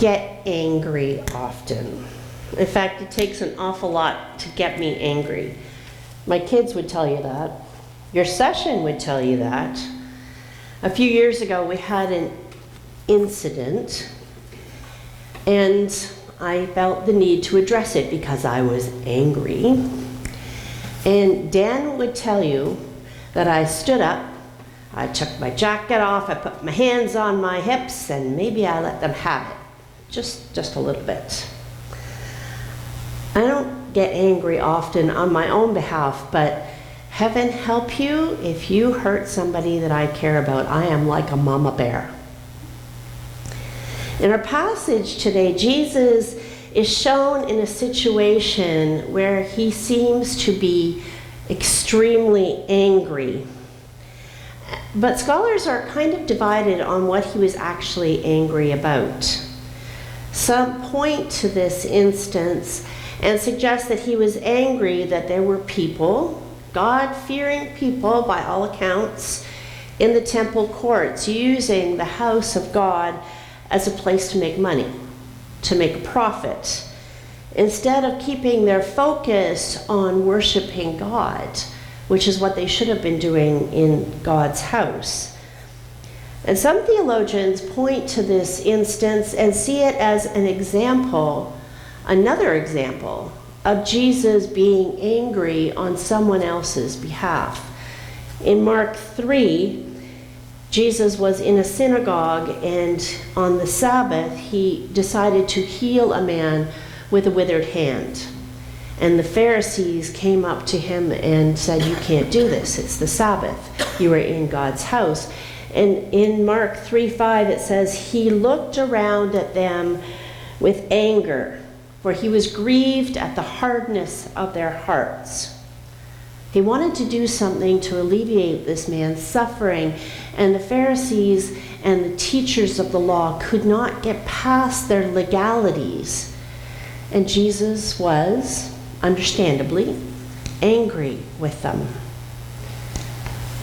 get angry often. In fact, it takes an awful lot to get me angry. My kids would tell you that. Your session would tell you that. A few years ago, we had an incident, and I felt the need to address it because I was angry. And Dan would tell you that I stood up, I took my jacket off, I put my hands on my hips, and maybe I let them have it. Just a little bit. I don't get angry often on my own behalf, but heaven help you if you hurt somebody that I care about. I am like a mama bear. In our passage today, Jesus is shown in a situation where he seems to be extremely angry. But scholars are kind of divided on what he was actually angry about. Some point to this instance and suggest that he was angry that there were people, God-fearing people by all accounts, in the temple courts using the house of God as a place to make money, to make a profit, instead of keeping their focus on worshiping God, which is what they should have been doing in God's house. And some theologians point to this instance and see it as an example, another example, of Jesus being angry on someone else's behalf. In Mark 3, Jesus was in a synagogue, and on the Sabbath, he decided to heal a man with a withered hand. And the Pharisees came up to him and said, "You can't do this. It's the Sabbath. You are in God's house." And in Mark 3:5, it says, "He looked around at them with anger, for he was grieved at the hardness of their hearts." He wanted to do something to alleviate this man's suffering, and the Pharisees and the teachers of the law could not get past their legalities. And Jesus was, understandably, angry with them.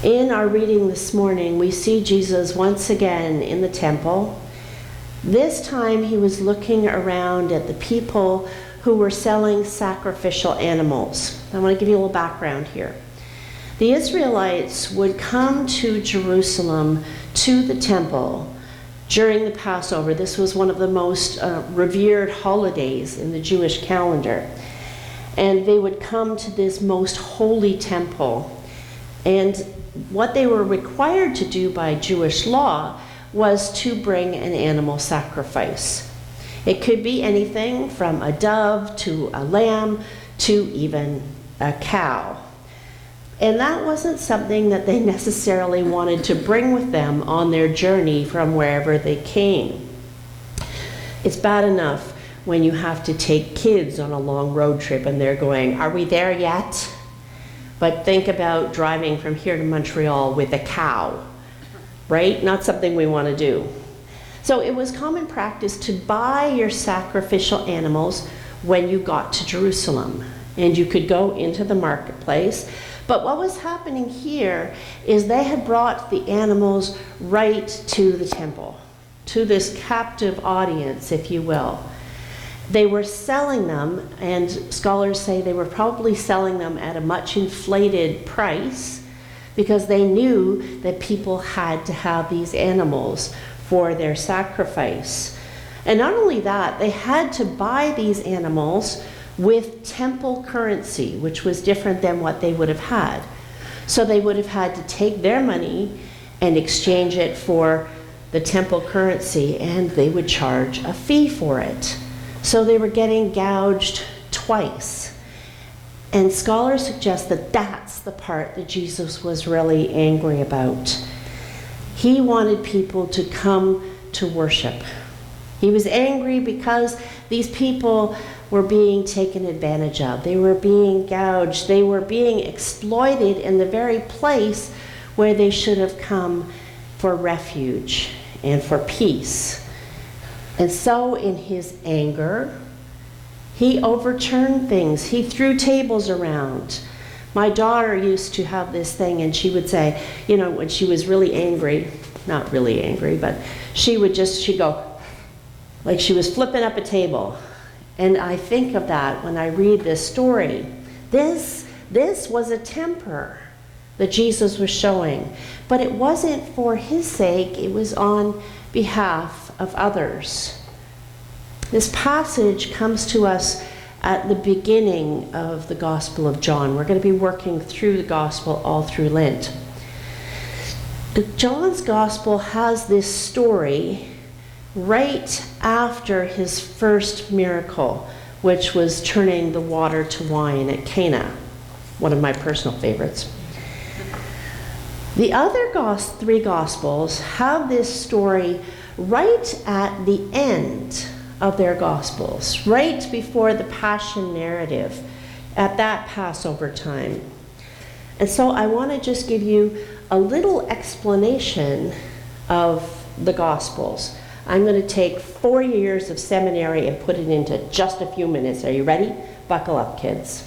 In our reading this morning, we see Jesus once again in the temple. This time he was looking around at the people who were selling sacrificial animals. I want to give you a little background here. The Israelites would come to Jerusalem, to the temple, during the Passover. This was one of the most revered holidays in the Jewish calendar. And they would come to this most holy temple. And what they were required to do by Jewish law was to bring an animal sacrifice. It could be anything from a dove to a lamb to even a cow. And that wasn't something that they necessarily wanted to bring with them on their journey from wherever they came. It's bad enough when you have to take kids on a long road trip and they're going, "Are we there yet?" But think about driving from here to Montreal with a cow, right? Not something we want to do. So it was common practice to buy your sacrificial animals when you got to Jerusalem. And you could go into the marketplace. But what was happening here is they had brought the animals right to the temple, to this captive audience, if you will. They were selling them, and scholars say they were probably selling them at a much inflated price because they knew that people had to have these animals for their sacrifice. And not only that, they had to buy these animals with temple currency, which was different than what they would have had. So they would have had to take their money and exchange it for the temple currency, and they would charge a fee for it. So they were getting gouged twice. And scholars suggest that that's the part that Jesus was really angry about. He wanted people to come to worship. He was angry because these people were being taken advantage of. They were being gouged. They were being exploited in the very place where they should have come for refuge and for peace. And so in his anger, he overturned things. He threw tables around. My daughter used to have this thing, and she would say, you know, when she was really angry, not really angry, but she'd go, like she was flipping up a table. And I think of that when I read this story. This was a temper that Jesus was showing, but it wasn't for his sake, it was on behalf of others. This passage comes to us at the beginning of the Gospel of John. We're going to be working through the Gospel all through Lent. John's Gospel has this story right after his first miracle, which was turning the water to wine at Cana, one of my personal favorites. The other three Gospels have this story right at the end of their Gospels, right before the Passion narrative, at that Passover time. And so I want to just give you a little explanation of the Gospels. I'm going to take 4 years of seminary and put it into just a few minutes. Are you ready? Buckle up, kids.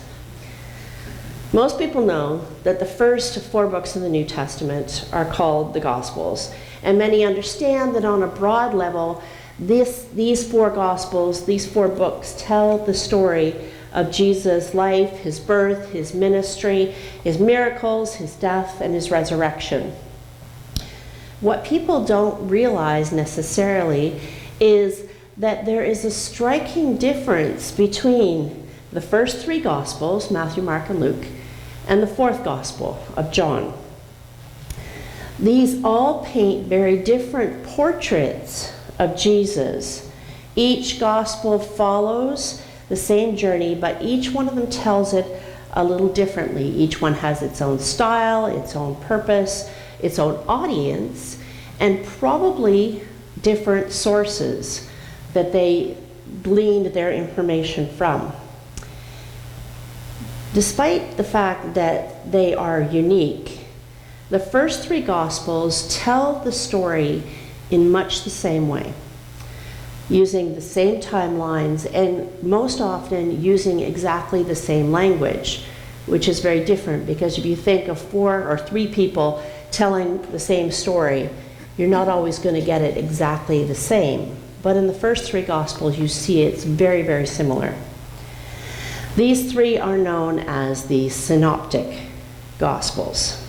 Most people know that the first 4 books in the New Testament are called the Gospels, and many understand that on a broad level, these 4 Gospels, these 4 books, tell the story of Jesus' life, his birth, his ministry, his miracles, his death, and his resurrection. What people don't realize necessarily is that there is a striking difference between the first 3 Gospels, Matthew, Mark, and Luke, and the 4th Gospel of John. These all paint very different portraits of Jesus. Each Gospel follows the same journey, but each one of them tells it a little differently. Each one has its own style, its own purpose, its own audience, and probably different sources that they gleaned their information from. Despite the fact that they are unique, the first 3 Gospels tell the story in much the same way, using the same timelines and most often using exactly the same language, which is very different because if you think of 4 or 3 people telling the same story, you're not always going to get it exactly the same. But in the first 3 Gospels, you see it's very, very similar. These 3 are known as the Synoptic Gospels.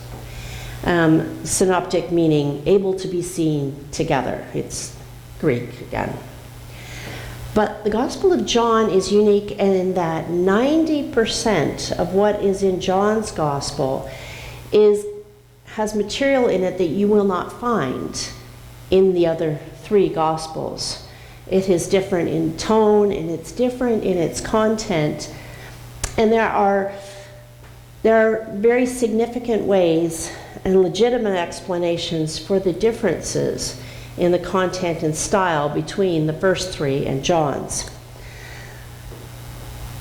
Synoptic meaning able to be seen together. It's Greek again. But the Gospel of John is unique in that 90% of what is in John's Gospel has material in it that you will not find in the other 3 Gospels. It is different in tone and it's different in its content. And there are very significant ways and legitimate explanations for the differences in the content and style between the first 3 and John's.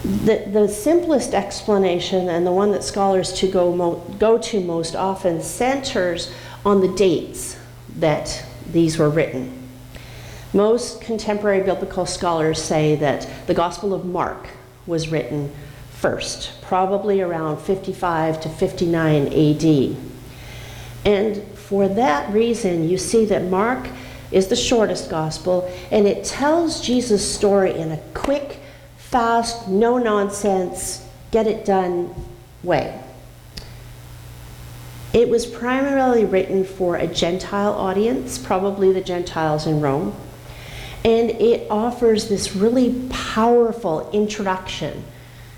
The simplest explanation, and the one that scholars go to most often, centers on the dates that these were written. Most contemporary biblical scholars say that the Gospel of Mark was written first, probably around 55 to 59 AD. And for that reason, you see that Mark is the shortest gospel, and it tells Jesus' story in a quick, fast, no-nonsense, get-it-done way. It was primarily written for a Gentile audience, probably the Gentiles in Rome, and it offers this really powerful introduction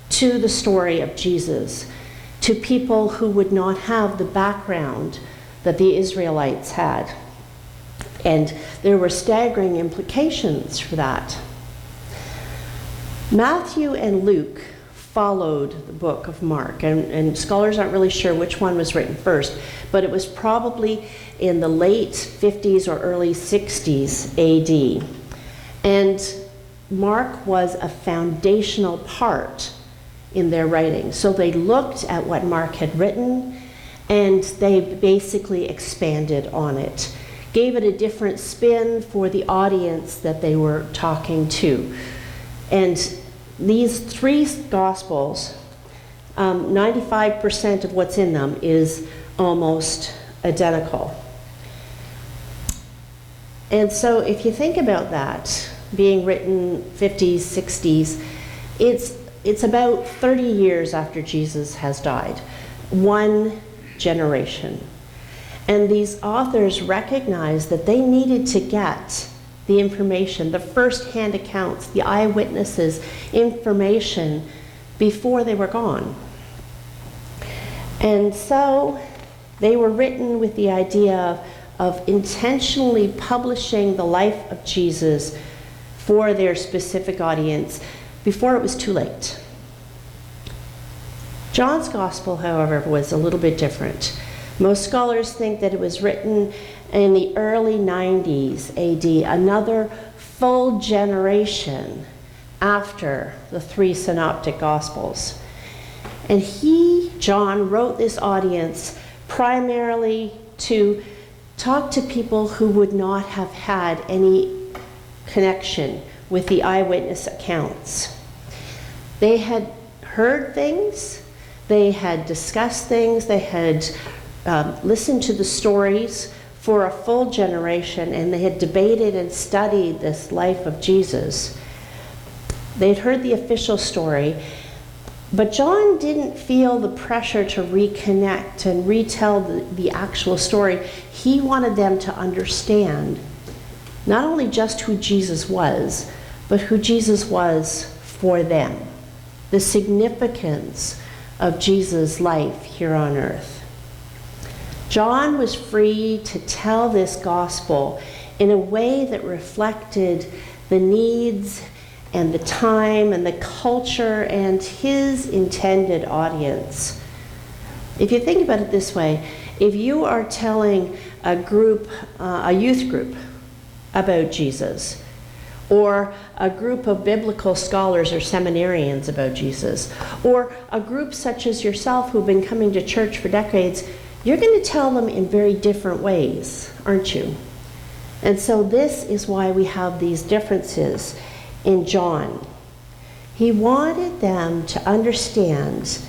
to the story of Jesus, to people who would not have the background that the Israelites had. And there were staggering implications for that. Matthew and Luke followed the book of Mark, and scholars aren't really sure which one was written first, but it was probably in the late 50s or early 60s AD. And Mark was a foundational part in their writing. So they looked at what Mark had written and they basically expanded on it, gave it a different spin for the audience that they were talking to. And these 3 Gospels, 95% of what's in them is almost identical. And so if you think about that, being written 50s, 60s. It's about 30 years after Jesus has died. One generation. And these authors recognized that they needed to get the information, the first-hand accounts, the eyewitnesses' information before they were gone. And so they were written with the idea of intentionally publishing the life of Jesus for their specific audience before it was too late. John's Gospel, however, was a little bit different. Most scholars think that it was written in the early 90s AD, another full generation after the three synoptic Gospels. And John, wrote this audience primarily to talk to people who would not have had any connection with the eyewitness accounts. They had heard things, they had discussed things, they had listened to the stories for a full generation, and they had debated and studied this life of Jesus. They'd heard the official story, but John didn't feel the pressure to reconnect and retell the actual story. He wanted them to understand not only just who Jesus was, but who Jesus was for them, the significance of Jesus' life here on earth. John was free to tell this gospel in a way that reflected the needs and the time and the culture and his intended audience. If you think about it this way, if you are telling a group, a youth group, about Jesus, or a group of biblical scholars or seminarians about Jesus, or a group such as yourself who've been coming to church for decades, you're going to tell them in very different ways, aren't you? And so this is why we have these differences in John. He wanted them to understand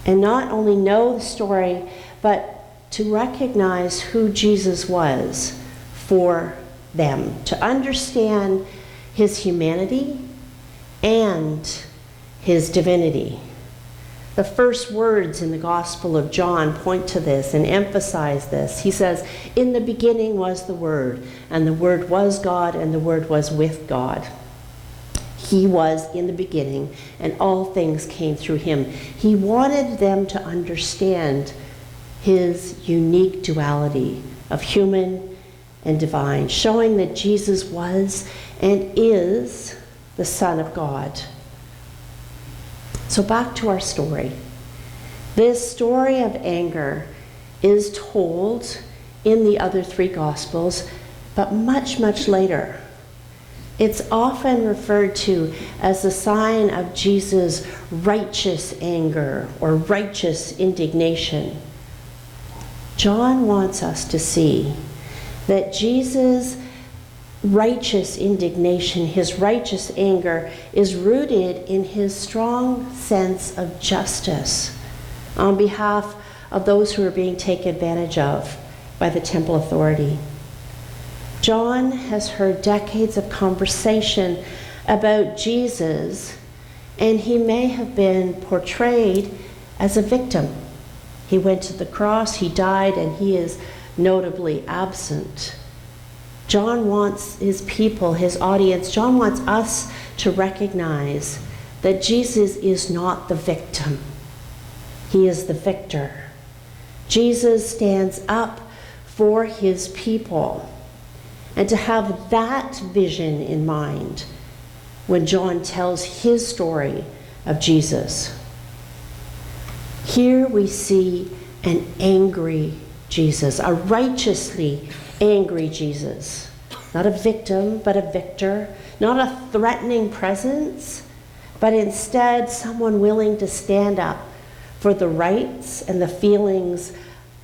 and not only know the story, but to recognize who Jesus was for them, to understand his humanity and his divinity. The first words in the Gospel of John point to this and emphasize this. He says, "In the beginning was the Word, and the Word was God, and the Word was with God. He was in the beginning, and all things came through him." He wanted them to understand his unique duality of human and divine, showing that Jesus was and is the Son of God. So back to our story. This story of anger is told in the other three Gospels, but much, much later. It's often referred to as a sign of Jesus' righteous anger or righteous indignation. John wants us to see that Jesus' righteous indignation, his righteous anger, is rooted in his strong sense of justice on behalf of those who are being taken advantage of by the temple authority. John has heard decades of conversation about Jesus, and he may have been portrayed as a victim. He went to the cross, he died, and he is notably absent. John wants his people, his audience, John wants us to recognize that Jesus is not the victim. He is the victor. Jesus stands up for his people. And to have that vision in mind when John tells his story of Jesus. Here we see an angry Jesus, a righteously angry Jesus. Not a victim, but a victor. Not a threatening presence, but instead someone willing to stand up for the rights and the feelings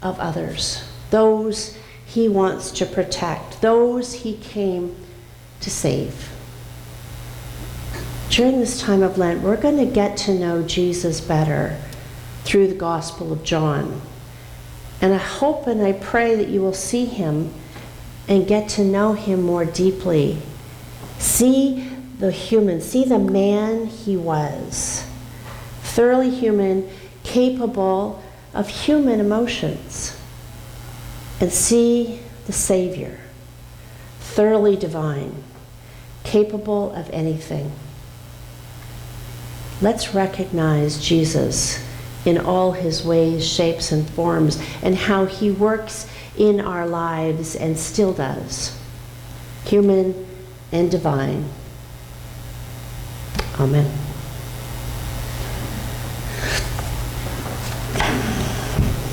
of others. Those he wants to protect, those he came to save. During this time of Lent, we're going to get to know Jesus better through the Gospel of John. And I hope and I pray that you will see him and get to know him more deeply See the human, see the man he was. Thoroughly human, capable of human emotions. And see the Savior, thoroughly divine, capable of anything. Let's recognize Jesus in all his ways, shapes, and forms, and how he works in our lives and still does, human and divine. Amen.